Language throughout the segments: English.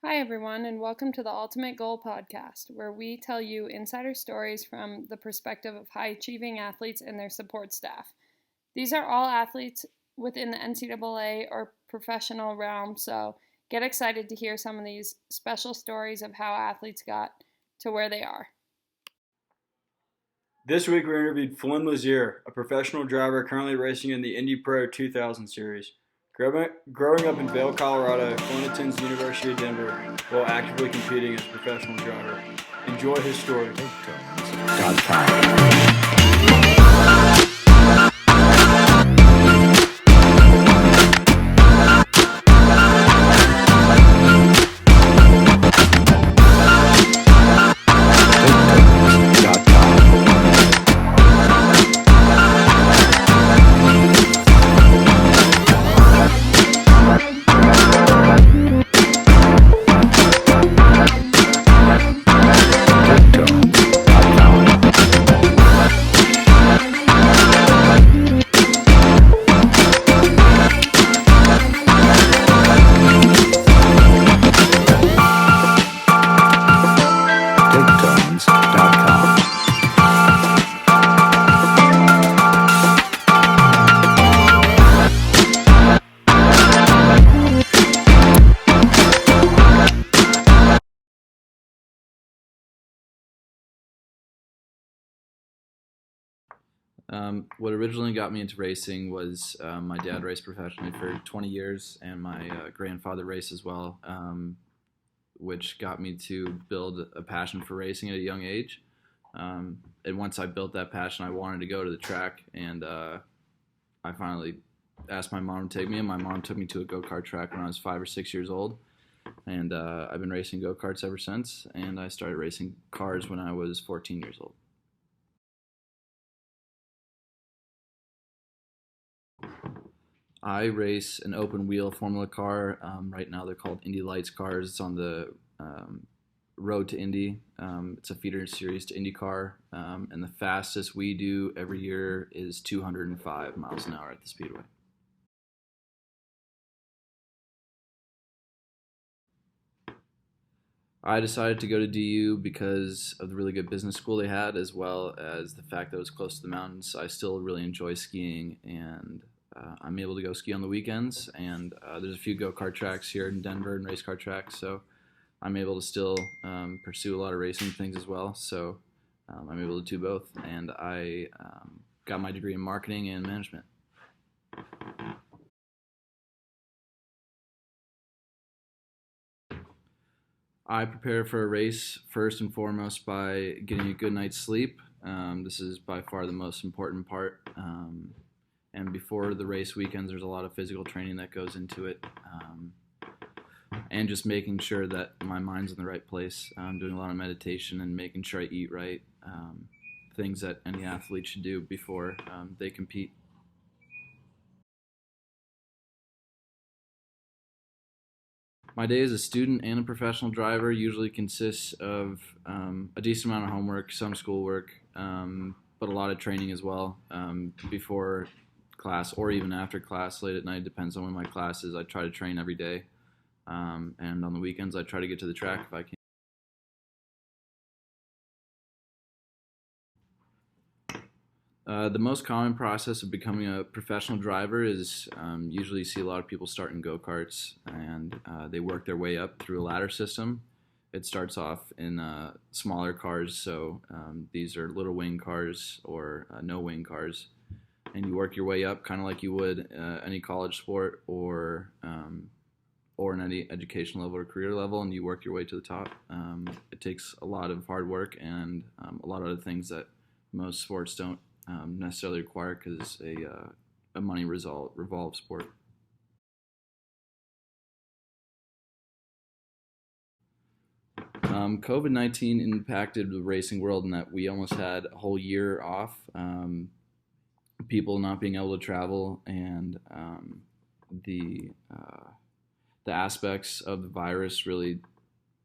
Hi, everyone, and welcome to the Ultimate Goal podcast, where we tell you insider stories from the perspective of high achieving athletes and their support staff. These are all athletes within the NCAA or professional realm, so get excited to hear some of these special stories of how athletes got to where they are. This week we interviewed Flinn Lazier, a professional driver currently racing in the Indy Pro 2000 series. Growing up in Vail, Colorado, Flinn attends the University of Denver while actively competing as a professional driver. Enjoy his story. God's time. What originally got me into racing was my dad raced professionally for 20 years, and my grandfather raced as well, which got me to build a passion for racing at a young age. And once I built that passion, I wanted to go to the track, and I finally asked my mom to take me, and my mom took me to a go-kart track when I was 5 or 6 years old. And I've been racing go-karts ever since, and I started racing cars when I was 14 years old. I race an open wheel Formula car. Right now they're called Indy Lights cars. It's on the road to Indy. It's a feeder series to IndyCar. And the fastest we do every year is 205 miles an hour at the Speedway. I decided to go to DU because of the really good business school they had, as well as the fact that it was close to the mountains. I still really enjoy skiing, and I'm able to go ski on the weekends, and there's a few go-kart tracks here in Denver and race car tracks, so I'm able to still pursue a lot of racing things as well. So I'm able to do both, and I got my degree in marketing and management. I prepare for a race first and foremost by getting a good night's sleep. This is by far the most important part. And before the race weekends, there's a lot of physical training that goes into it. And just making sure that my mind's in the right place. I'm doing a lot of meditation and making sure I eat right. Things that any athlete should do before they compete. My day as a student and a professional driver usually consists of a decent amount of homework, some schoolwork, but a lot of training as well before class or even after class late at night. Depends on when my class is. I try to train every day, and on the weekends I try to get to the track if I can. The most common process of becoming a professional driver is usually you see a lot of people start in go-karts, and they work their way up through a ladder system. It starts off in smaller cars, so these are little wing cars or no wing cars, and you work your way up kind of like you would any college sport or in any education level or career level, and you work your way to the top. It takes a lot of hard work and a lot of other things that most sports don't necessarily require because it's a money revolved sport. COVID-19 impacted the racing world in that we almost had a whole year off. People not being able to travel, and the aspects of the virus really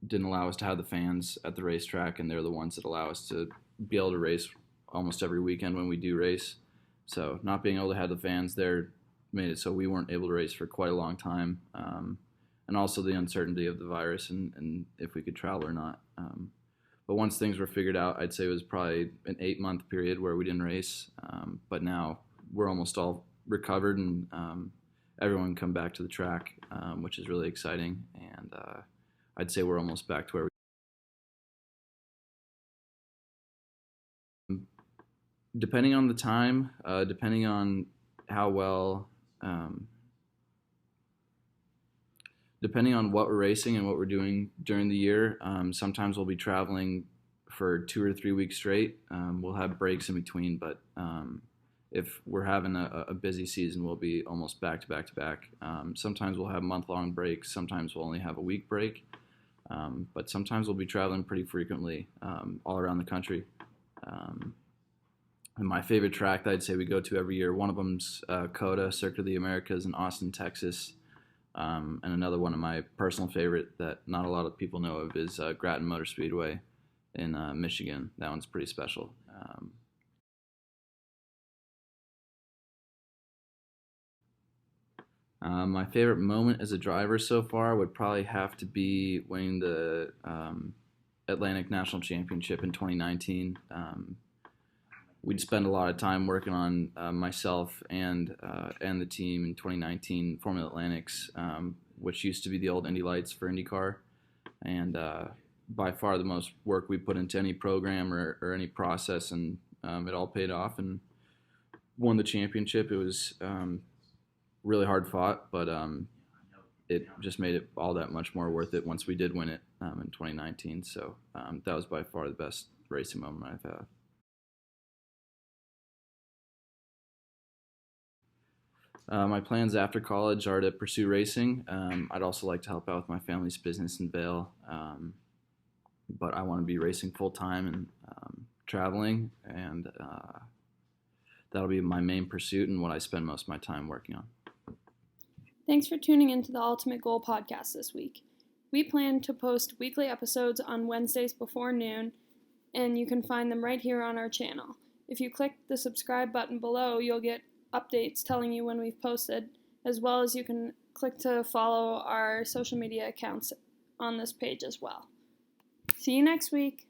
didn't allow us to have the fans at the racetrack, and they're the ones that allow us to be able to race almost every weekend when we do race. So not being able to have the fans there made it so we weren't able to race for quite a long time. and also the uncertainty of the virus and if we could travel or not. But once things were figured out, I'd say it was probably an 8-month period where we didn't race. But now we're almost all recovered, and everyone come back to the track, which is really exciting. And I'd say we're almost back to where we. Depending on the time, depending on how well, depending on what we're racing and what we're doing during the year, sometimes we'll be traveling for 2 or 3 weeks straight. We'll have breaks in between, but if we're having a busy season, we'll be almost back to back to back. Sometimes we'll have month-long breaks. Sometimes we'll only have a week break. But sometimes we'll be traveling pretty frequently all around the country. And my favorite track that I'd say we go to every year, one of them's COTA, Circuit of the Americas in Austin, Texas. And another one of my personal favorite that not a lot of people know of is Grattan Motor Speedway in Michigan. That one's pretty special. My favorite moment as a driver so far would probably have to be winning the Atlantic National Championship in 2019. We'd spend a lot of time working on myself and the team in 2019 Formula Atlantics, which used to be the old Indy Lights for IndyCar, and by far the most work we put into any program or any process, and it all paid off and won the championship. It was really hard fought, but it just made it all that much more worth it once we did win it in 2019. So that was by far the best racing moment I've had. My plans after college are to pursue racing. I'd also like to help out with my family's business in Vail, but I want to be racing full-time and traveling, and that'll be my main pursuit and what I spend most of my time working on. Thanks for tuning into the Ultimate Goal podcast this week. We plan to post weekly episodes on Wednesdays before noon, and you can find them right here on our channel. If you click the subscribe button below, you'll get updates telling you when we've posted, as well as you can click to follow our social media accounts on this page as well. See you next week.